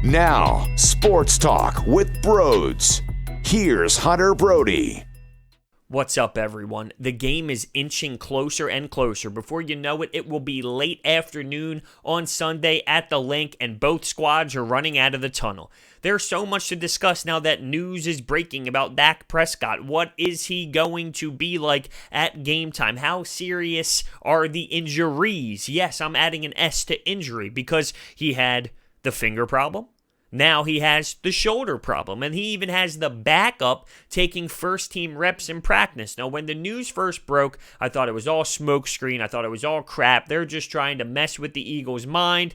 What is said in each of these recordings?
Now, Sports Talk with Broads. Here's Hunter Brody. What's up, everyone? The game is inching closer and closer. Before you know it, it will be late afternoon on Sunday at the Link, and both squads are running out of the tunnel. There's so much to discuss now that news is breaking about Dak Prescott. What is he going to be like at game time? How serious are the injuries? Yes, I'm adding an S to injury because he had the finger problem. Now he has the shoulder problem, and he even has the backup taking first-team reps in practice. Now, when the news first broke, I thought it was all smokescreen. I thought it was all crap. They're just trying to mess with the Eagles' mind.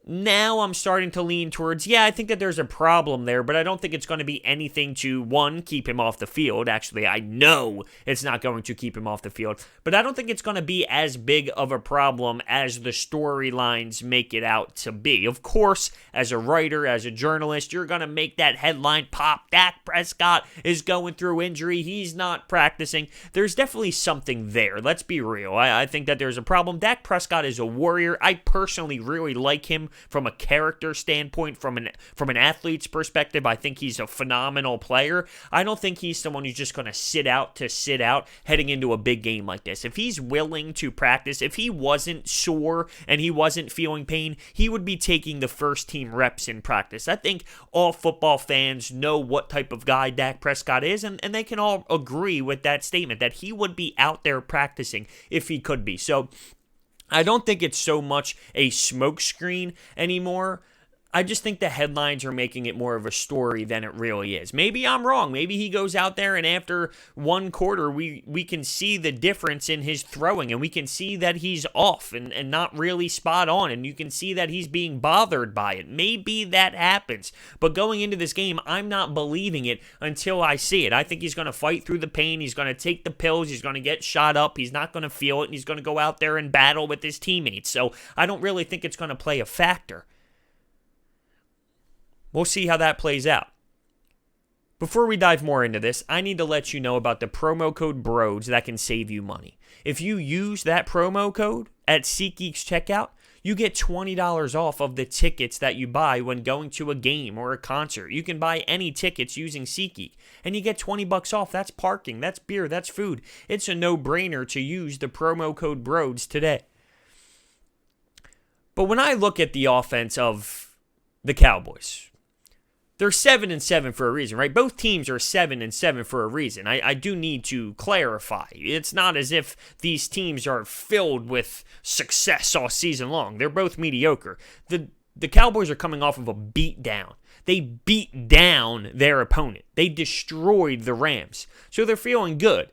Now I'm starting to lean towards, I think that there's a problem there, but I don't think it's going to be anything to, one, keep him off the field. Actually, I know it's not going to keep him off the field, but I don't think it's going to be as big of a problem as the storylines make it out to be. Of course, as a writer, as a journalist, you're going to make that headline pop. Dak Prescott is going through injury. He's not practicing. There's definitely something there. Let's be real. I think that there's a problem. Dak Prescott is a warrior. I personally really like him. From a character standpoint, from an athlete's perspective, I think he's a phenomenal player. I don't think he's someone who's just going to sit out heading into a big game like this. If he's willing to practice, if he wasn't sore and he wasn't feeling pain, he would be taking the first team reps in practice. I think all football fans know what type of guy Dak Prescott is, and they can all agree with that statement that he would be out there practicing if he could be. So I don't think it's so much a smokescreen anymore. I just think the headlines are making it more of a story than it really is. Maybe I'm wrong. Maybe he goes out there and after one quarter, we can see the difference in his throwing, and we can see that he's off and not really spot on, and you can see that he's being bothered by it. Maybe that happens. But going into this game, I'm not believing it until I see it. I think he's going to fight through the pain. He's going to take the pills. He's going to get shot up. He's not going to feel it, and he's going to go out there and battle with his teammates. So I don't really think it's going to play a factor. We'll see how that plays out. Before we dive more into this, I need to let you know about the promo code BROADS that can save you money. If you use that promo code at SeatGeek's checkout, you get $20 off of the tickets that you buy when going to a game or a concert. You can buy any tickets using SeatGeek, and you get $20 off. That's parking, that's beer, that's food. It's a no-brainer to use the promo code BROADS today. But when I look at the offense of the Cowboys, they're 7-7 for a reason, right? Both teams are 7-7 for a reason. I do need to clarify. It's not as if these teams are filled with success all season long. They're both mediocre. The Cowboys are coming off of a beatdown. They beat down their opponent. They destroyed the Rams. So they're feeling good.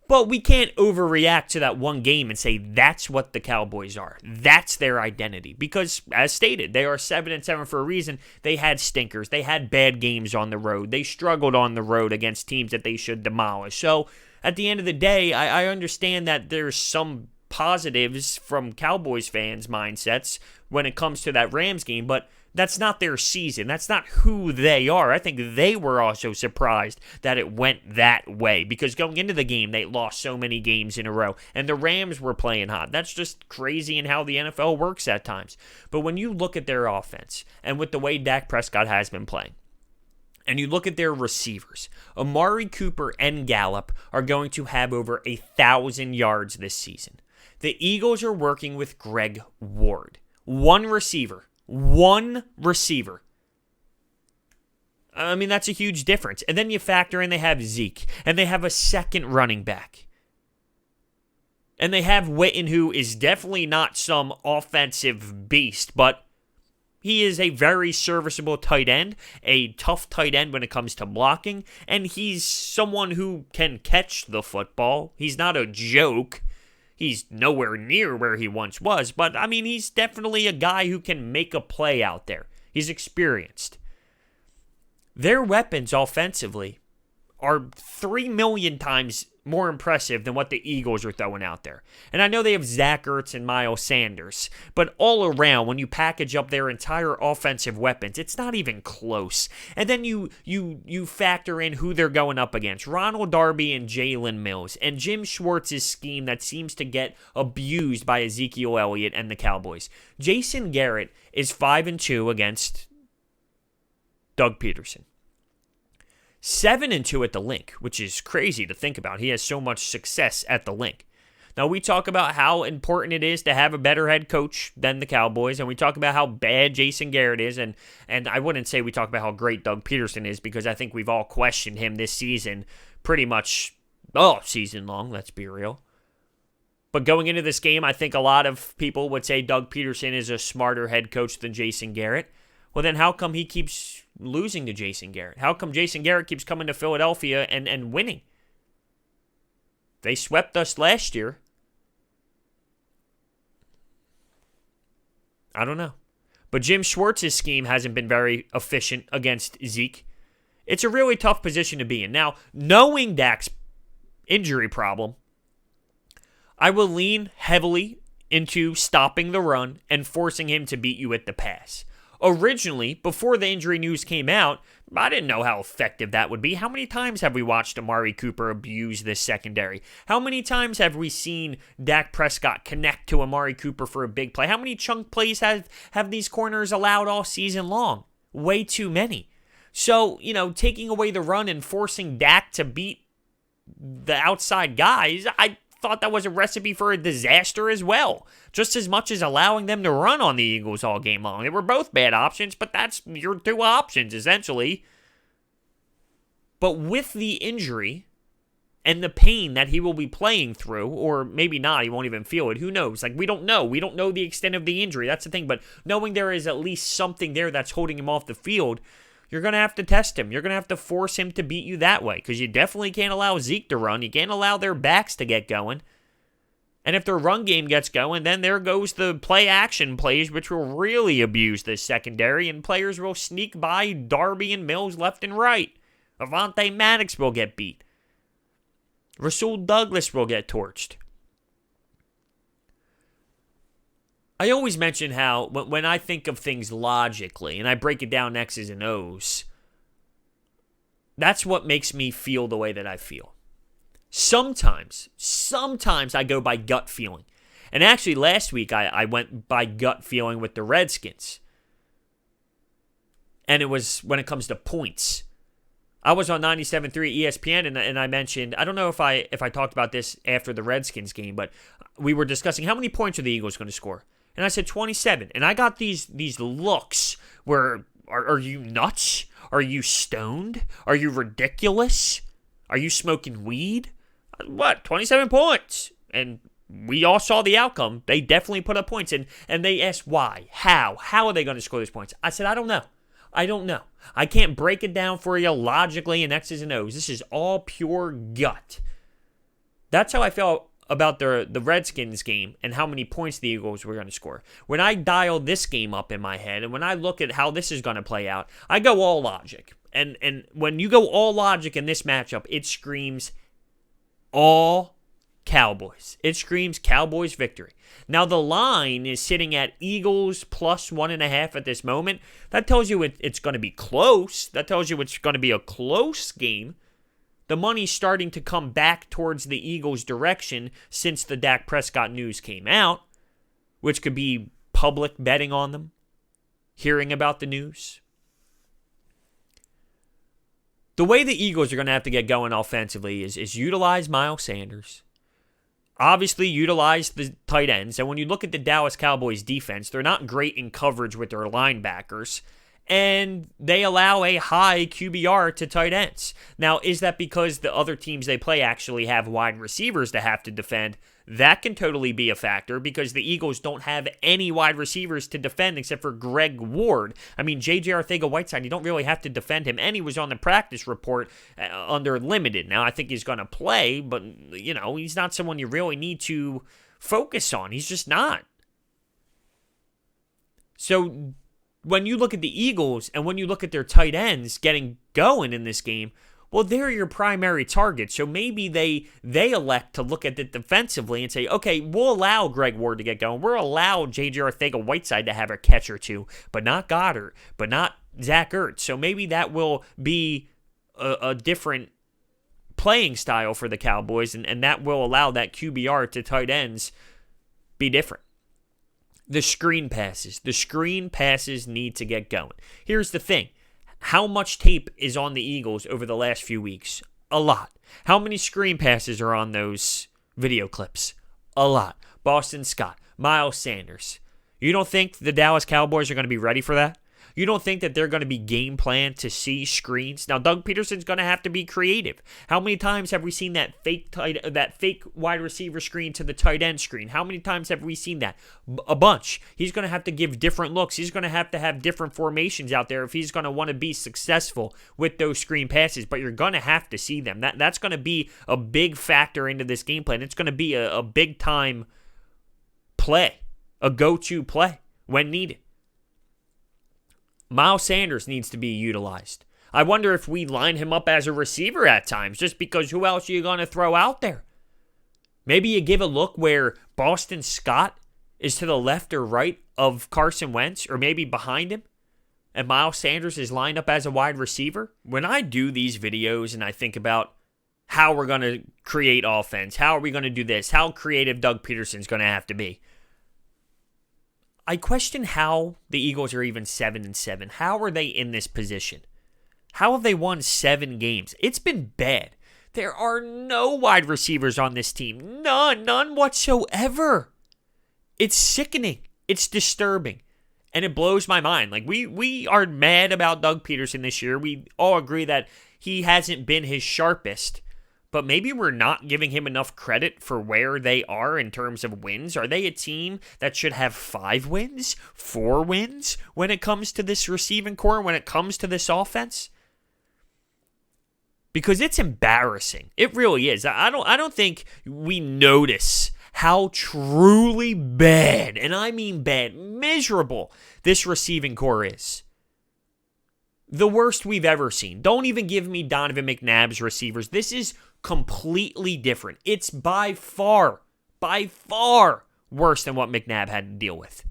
But we can't overreact to that one game and say that's what the Cowboys are. That's their identity. Because, as stated, they are 7-7 for a reason. They had stinkers. They had bad games on the road. They struggled on the road against teams that they should demolish. So, at the end of the day, I understand that there's some positives from Cowboys fans' mindsets when it comes to that Rams game, but that's not their season. That's not who they are. I think they were also surprised that it went that way because going into the game, they lost so many games in a row, and the Rams were playing hot. That's just crazy in how the NFL works at times. But when you look at their offense and with the way Dak Prescott has been playing, and you look at their receivers, Amari Cooper and Gallup are going to have over 1,000 yards this season. The Eagles are working with Greg Ward. One receiver. I mean, that's a huge difference. And then you factor in they have Zeke, and they have a second running back. And they have Witten, who is definitely not some offensive beast, but he is a very serviceable tight end, a tough tight end when it comes to blocking, and he's someone who can catch the football. He's not a joke. He's nowhere near where he once was, but, I mean, he's definitely a guy who can make a play out there. He's experienced. Their weapons offensively are 3 million times more impressive than what the Eagles are throwing out there. And I know they have Zach Ertz and Miles Sanders, but all around, when you package up their entire offensive weapons, it's not even close. And then you factor in who they're going up against. Ronald Darby and Jalen Mills, and Jim Schwartz's scheme that seems to get abused by Ezekiel Elliot and the Cowboys. Jason Garrett is 5-2 against Doug Pederson. 7-2 at the Link, which is crazy to think about. He has so much success at the Link. Now, we talk about how important it is to have a better head coach than the Cowboys, and we talk about how bad Jason Garrett is, and I wouldn't say we talk about how great Doug Pederson is, because I think we've all questioned him this season pretty much all season long, let's be real. But going into this game, I think a lot of people would say Doug Pederson is a smarter head coach than Jason Garrett. Well, then how come he keeps losing to Jason Garrett? How come Jason Garrett keeps coming to Philadelphia and winning? They swept us last year. I don't know. But Jim Schwartz's scheme hasn't been very efficient against Zeke. It's a really tough position to be in. Now, knowing Dak's injury problem, I will lean heavily into stopping the run and forcing him to beat you at the pass. Originally, before the injury news came out, I didn't know how effective that would be. How many times have we watched Amari Cooper abuse this secondary? How many times have we seen Dak Prescott connect to Amari Cooper for a big play? How many chunk plays have these corners allowed all season long? Way too many. So, taking away the run and forcing Dak to beat the outside guys, I thought that was a recipe for a disaster as well. Just as much as allowing them to run on the Eagles all game long. They were both bad options, but that's your two options, essentially. But with the injury and the pain that he will be playing through, or maybe not, he won't even feel it. Who knows? We don't know. We don't know the extent of the injury. That's the thing. But knowing there is at least something there that's holding him off the field, you're going to have to test him. You're going to have to force him to beat you that way, because you definitely can't allow Zeke to run. You can't allow their backs to get going. And if their run game gets going, then there goes the play-action plays, which will really abuse this secondary, and players will sneak by Darby and Mills left and right. Avonte Maddox will get beat. Rasul Douglas will get torched. I always mention how when I think of things logically and I break it down X's and O's, that's what makes me feel the way that I feel. Sometimes I go by gut feeling. And actually last week I went by gut feeling with the Redskins. And it was when it comes to points. I was on 97.3 ESPN and I mentioned, I don't know if I talked about this after the Redskins game, but we were discussing how many points are the Eagles going to score. And I said 27. And I got these looks where, are you nuts? Are you stoned? Are you ridiculous? Are you smoking weed? What? 27 points. And we all saw the outcome. They definitely put up points. And they asked why? How? How are they going to score those points? I said, I don't know. I can't break it down for you logically in X's and O's. This is all pure gut. That's how I felt about the Redskins game and how many points the Eagles were going to score. When I dial this game up in my head and when I look at how this is going to play out, I go all logic. And when you go all logic in this matchup, it screams all Cowboys. It screams Cowboys victory. Now, the line is sitting at Eagles plus 1.5 at this moment. That tells you it's going to be close. That tells you it's going to be a close game. The money's starting to come back towards the Eagles' direction since the Dak Prescott news came out, which could be public betting on them, hearing about the news. The way the Eagles are going to have to get going offensively is utilize Miles Sanders. Obviously, utilize the tight ends. And when you look at the Dallas Cowboys defense, they're not great in coverage with their linebackers. And they allow a high QBR to tight ends. Now, is that because the other teams they play actually have wide receivers to have to defend? That can totally be a factor because the Eagles don't have any wide receivers to defend except for Greg Ward. I mean, J.J. Arcega-Whiteside, you don't really have to defend him. And he was on the practice report under limited. Now, I think he's going to play, but, he's not someone you really need to focus on. He's just not. So when you look at the Eagles and when you look at their tight ends getting going in this game, well, they're your primary target. So maybe they elect to look at it defensively and say, okay, we'll allow Greg Ward to get going. We'll allow J.J. Arcega-Whiteside to have a catch or two, but not Goddard, but not Zach Ertz. So maybe that will be a different playing style for the Cowboys, and that will allow that QBR to tight ends be different. The screen passes need to get going. Here's the thing. How much tape is on the Eagles over the last few weeks? A lot. How many screen passes are on those video clips? A lot. Boston Scott, Miles Sanders. You don't think the Dallas Cowboys are going to be ready for that? You don't think that they're going to be game planned to see screens? Now, Doug Pederson's going to have to be creative. How many times have we seen that fake wide receiver screen to the tight end screen? How many times have we seen that? A bunch. He's going to have to give different looks. He's going to have different formations out there if he's going to want to be successful with those screen passes. But you're going to have to see them. That's going to be a big factor into this game plan. It's going to be a big time play, a go-to play when needed. Miles Sanders needs to be utilized. I wonder if we line him up as a receiver at times, just because who else are you going to throw out there? Maybe you give a look where Boston Scott is to the left or right of Carson Wentz, or maybe behind him, and Miles Sanders is lined up as a wide receiver. When I do these videos and I think about how we're going to create offense, how are we going to do this, how creative Doug Pederson's going to have to be, I question how the Eagles are even 7-7. How are they in this position? How have they won 7 games? It's been bad. There are no wide receivers on this team. None whatsoever. It's sickening. It's disturbing. And it blows my mind. Like, we are mad about Doug Pederson this year. We all agree that he hasn't been his sharpest. But maybe we're not giving him enough credit for where they are in terms of wins. Are they a team that should have 5 wins, 4 wins when it comes to this receiving core, when it comes to this offense? Because it's embarrassing. It really is. I don't think we notice how truly bad, and I mean bad, miserable, this receiving core is. The worst we've ever seen. Don't even give me Donovan McNabb's receivers. This is completely different. It's by far worse than what McNabb had to deal with.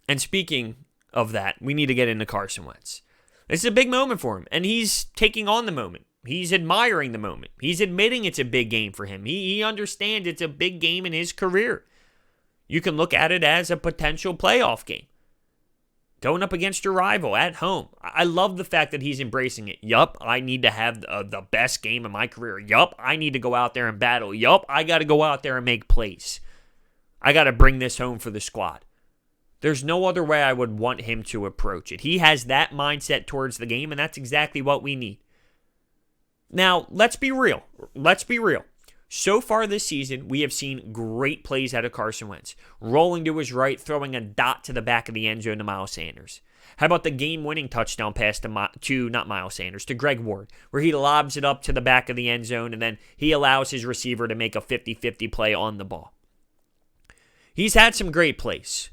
And speaking of that, we need to get into Carson Wentz. This is a big moment for him, and he's taking on the moment. He's admiring the moment. He's admitting it's a big game for him. He understands it's a big game in his career. You can look at it as a potential playoff game. Going up against your rival at home. I love the fact that he's embracing it. Yup, I need to have the best game of my career. Yup, I need to go out there and battle. Yup, I got to go out there and make plays. I got to bring this home for the squad. There's no other way I would want him to approach it. He has that mindset towards the game, and that's exactly what we need. Now, let's be real. So far this season, we have seen great plays out of Carson Wentz. Rolling to his right, throwing a dot to the back of the end zone to Miles Sanders. How about the game-winning touchdown pass to Greg Ward, where he lobs it up to the back of the end zone, and then he allows his receiver to make a 50-50 play on the ball. He's had some great plays.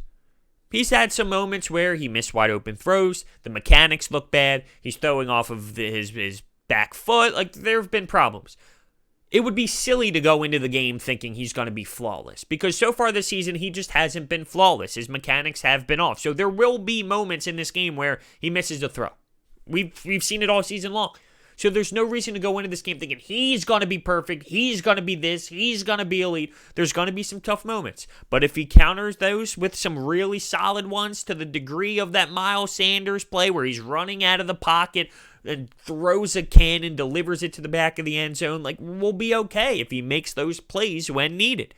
He's had some moments where he missed wide-open throws. The mechanics look bad. He's throwing off of his back foot. Like, there have been problems. It would be silly to go into the game thinking he's going to be flawless, because so far this season, he just hasn't been flawless. His mechanics have been off. So there will be moments in this game where he misses a throw. We've seen it all season long. So there's no reason to go into this game thinking he's going to be perfect, he's going to be this, he's going to be elite. There's going to be some tough moments. But if he counters those with some really solid ones to the degree of that Miles Sanders play where he's running out of the pocket and throws a cannon, delivers it to the back of the end zone, like, we'll be okay if he makes those plays when needed.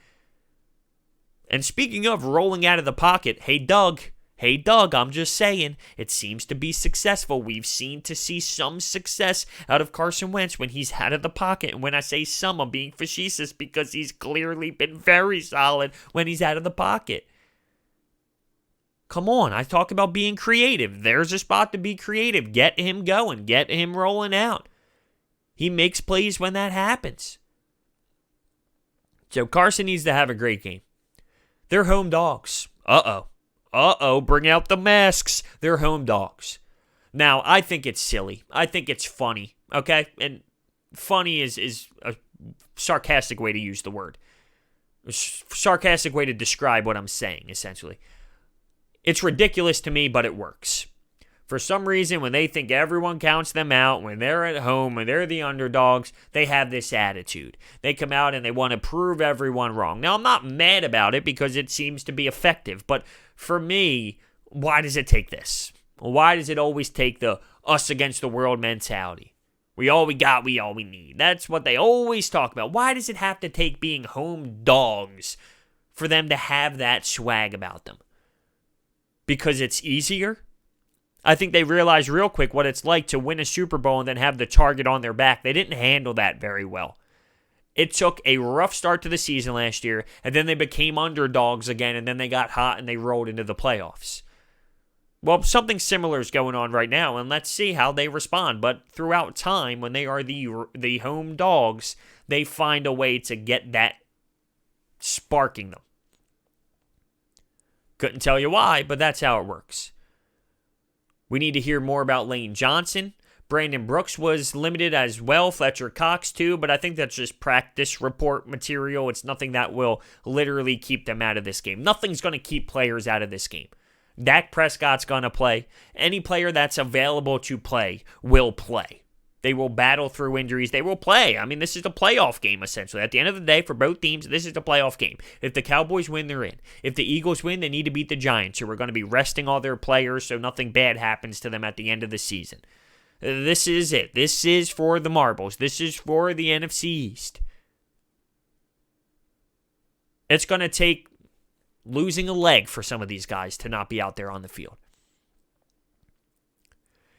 And speaking of rolling out of the pocket, hey Doug, I'm just saying, it seems to be successful. We've seen to see some success out of Carson Wentz when he's out of the pocket. And when I say some, I'm being facetious because he's clearly been very solid when he's out of the pocket. Come on, I talk about being creative. There's a spot to be creative. Get him going. Get him rolling out. He makes plays when that happens. So Carson needs to have a great game. They're home dogs. Bring out the masks. They're home dogs. Now, I think it's silly. I think it's funny, okay? And funny is a sarcastic way to use the word. A sarcastic way to describe what I'm saying, essentially. It's ridiculous to me, but it works. For some reason, when they think everyone counts them out, when they're at home, when they're the underdogs, they have this attitude. They come out and they want to prove everyone wrong. Now, I'm not mad about it because it seems to be effective, but for me, why does it take this? Why does it always take the us against the world mentality? We all we got, we all we need. That's what they always talk about. Why does it have to take being home dogs for them to have that swag about them? Because it's easier? I think they realized real quick what it's like to win a Super Bowl and then have the target on their back. They didn't handle that very well. It took a rough start to the season last year, and then they became underdogs again, and then they got hot and they rolled into the playoffs. Well, something similar is going on right now, and let's see how they respond. But throughout time, when they are the home dogs, they find a way to get that sparking them. Couldn't tell you why, but that's how it works. We need to hear more about Lane Johnson. Brandon Brooks was limited as well, Fletcher Cox too, but I think that's just practice report material. It's nothing that will literally keep them out of this game. Nothing's going to keep players out of this game. Dak Prescott's going to play. Any player that's available to play will play. They will battle through injuries. They will play. I mean, this is a playoff game, essentially. At the end of the day, for both teams, this is a playoff game. If the Cowboys win, they're in. If the Eagles win, they need to beat the Giants, who are going to be resting all their players so nothing bad happens to them at the end of the season. This is it. This is for the marbles. This is for the NFC East. It's going to take losing a leg for some of these guys to not be out there on the field.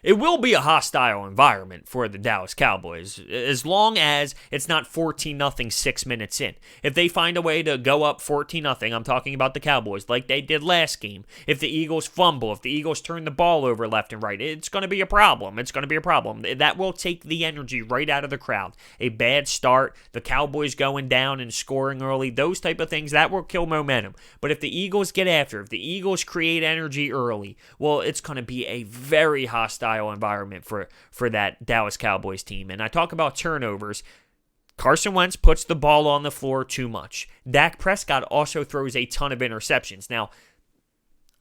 It will be a hostile environment for the Dallas Cowboys, as long as it's not 14-0 6 minutes in. If they find a way to go up 14-0, I'm talking about the Cowboys, like they did last game. If the Eagles fumble, if the Eagles turn the ball over left and right, it's going to be a problem. It's going to be a problem. That will take the energy right out of the crowd. A bad start, the Cowboys going down and scoring early, those type of things, that will kill momentum. But if the Eagles get after, if the Eagles create energy early, well, it's going to be a very hostile environment for that Dallas Cowboys team. And I talk about turnovers. Carson Wentz puts the ball on the floor too much. Dak Prescott also throws a ton of interceptions. Now,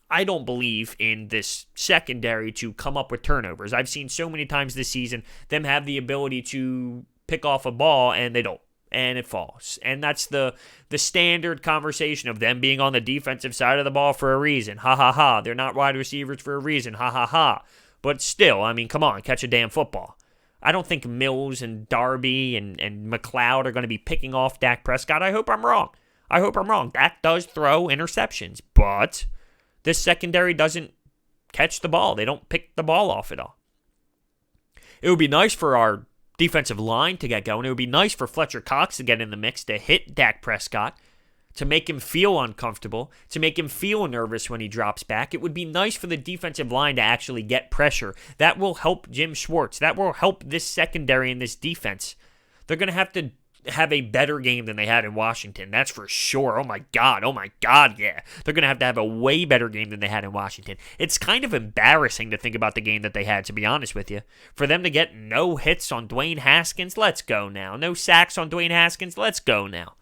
I don't believe in this secondary to come up with turnovers. I've seen so many times this season them have the ability to pick off a ball and they don't. And it falls. And that's the standard conversation of them being on the defensive side of the ball for a reason. Ha ha ha. They're not wide receivers for a reason. Ha ha ha. But still, I mean, come on, catch a damn football. I don't think Mills and Darby and McLeod are going to be picking off Dak Prescott. I hope I'm wrong. Dak does throw interceptions, but this secondary doesn't catch the ball. They don't pick the ball off at all. It would be nice for our defensive line to get going. It would be nice for Fletcher Cox to get in the mix to hit Dak Prescott, to make him feel uncomfortable, to make him feel nervous when he drops back. It would be nice for the defensive line to actually get pressure. That will help Jim Schwartz. That will help this secondary and this defense. They're going to have a better game than they had in Washington. That's for sure. Oh my God, yeah. They're going to have a way better game than they had in Washington. It's kind of embarrassing to think about the game that they had, to be honest with you. For them to get no hits on Dwayne Haskins, let's go now. No sacks on Dwayne Haskins, let's go now.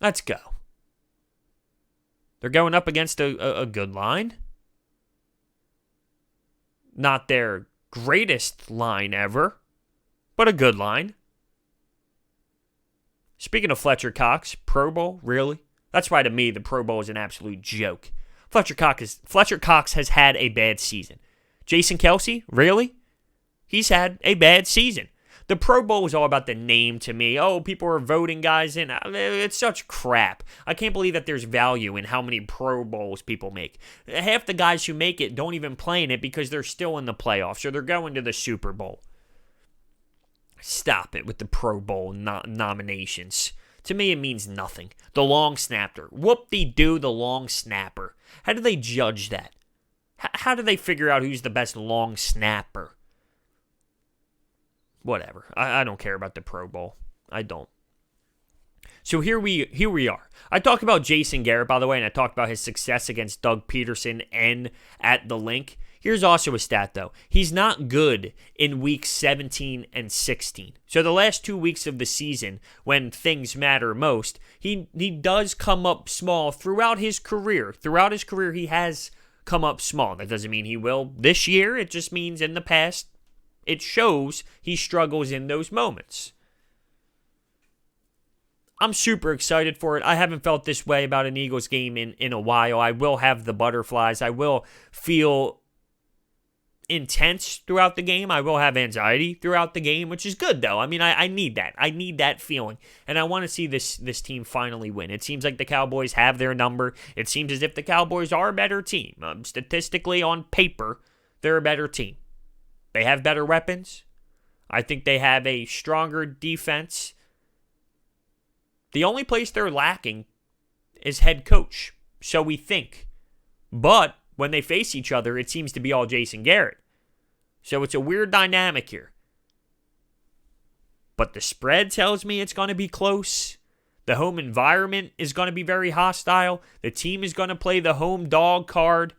Let's go. They're going up against a good line. Not their greatest line ever, but a good line. Speaking of Fletcher Cox, Pro Bowl, really? That's why to me the Pro Bowl is an absolute joke. Fletcher Cox has had a bad season. Jason Kelce, really? He's had a bad season. The Pro Bowl was all about the name to me. Oh, people are voting guys in. It's such crap. I can't believe that there's value in how many Pro Bowls people make. Half the guys who make it don't even play in it because they're still in the playoffs or they're going to the Super Bowl. Stop it with the Pro Bowl nominations. To me, it means nothing. The long snapper. Whoop-de-doo, the long snapper. How do they judge that? How do they figure out who's the best long snapper? Whatever. I don't care about the Pro Bowl. I don't. So here we are. I talked about Jason Garrett, by the way, and I talked about his success against Doug Pederson and at the link. Here's also a stat, though. He's not good in weeks 17 and 16. So the last 2 weeks of the season, when things matter most, he does come up small throughout his career. Throughout his career, he has come up small. That doesn't mean he will this year. It just means in the past, it shows he struggles in those moments. I'm super excited for it. I haven't felt this way about an Eagles game in a while. I will have the butterflies. I will feel intense throughout the game. I will have anxiety throughout the game, which is good, though. I mean, I need that. I need that feeling. And I want to see this team finally win. It seems like the Cowboys have their number. It seems as if the Cowboys are a better team. Statistically, on paper, they're a better team. They have better weapons. I think they have a stronger defense. The only place they're lacking is head coach. So we think. But when they face each other, it seems to be all Jason Garrett. So it's a weird dynamic here. But the spread tells me it's going to be close. The home environment is going to be very hostile. The team is going to play the home dog card.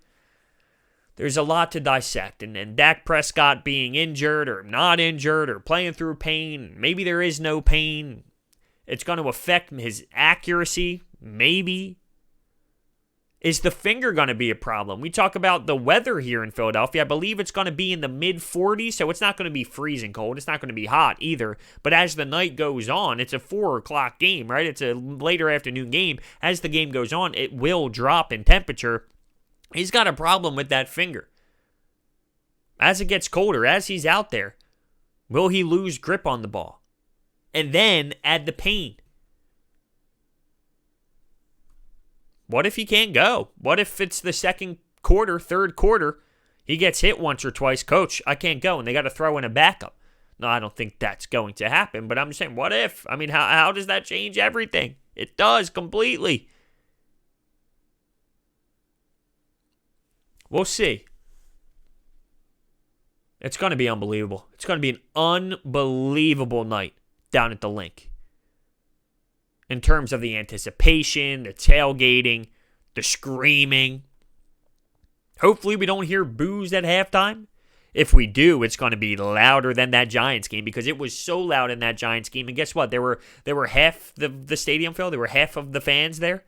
There's a lot to dissect. And Dak Prescott being injured or not injured or playing through pain. Maybe there is no pain. It's going to affect his accuracy. Maybe. Is the finger going to be a problem? We talk about the weather here in Philadelphia. I believe it's going to be in the mid-40s, so it's not going to be freezing cold. It's not going to be hot either. But as the night goes on, it's a 4 o'clock game, right? It's a later afternoon game. As the game goes on, it will drop in temperature. He's got a problem with that finger. As it gets colder, as he's out there, will he lose grip on the ball? And then add the pain. What if he can't go? What if it's the second quarter, third quarter, he gets hit once or twice, coach, I can't go, and they got to throw in a backup? No, I don't think that's going to happen, but I'm just saying, what if? I mean, how does that change everything? It does completely. We'll see. It's going to be unbelievable. It's going to be an unbelievable night down at the Link. In terms of the anticipation, the tailgating, the screaming. Hopefully we don't hear boos at halftime. If we do, it's going to be louder than that Giants game because it was so loud in that Giants game. And guess what? There were half the stadium filled. There were half of the fans there.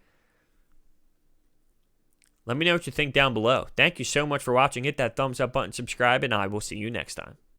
Let me know what you think down below. Thank you so much for watching. Hit that thumbs up button, subscribe, and I will see you next time.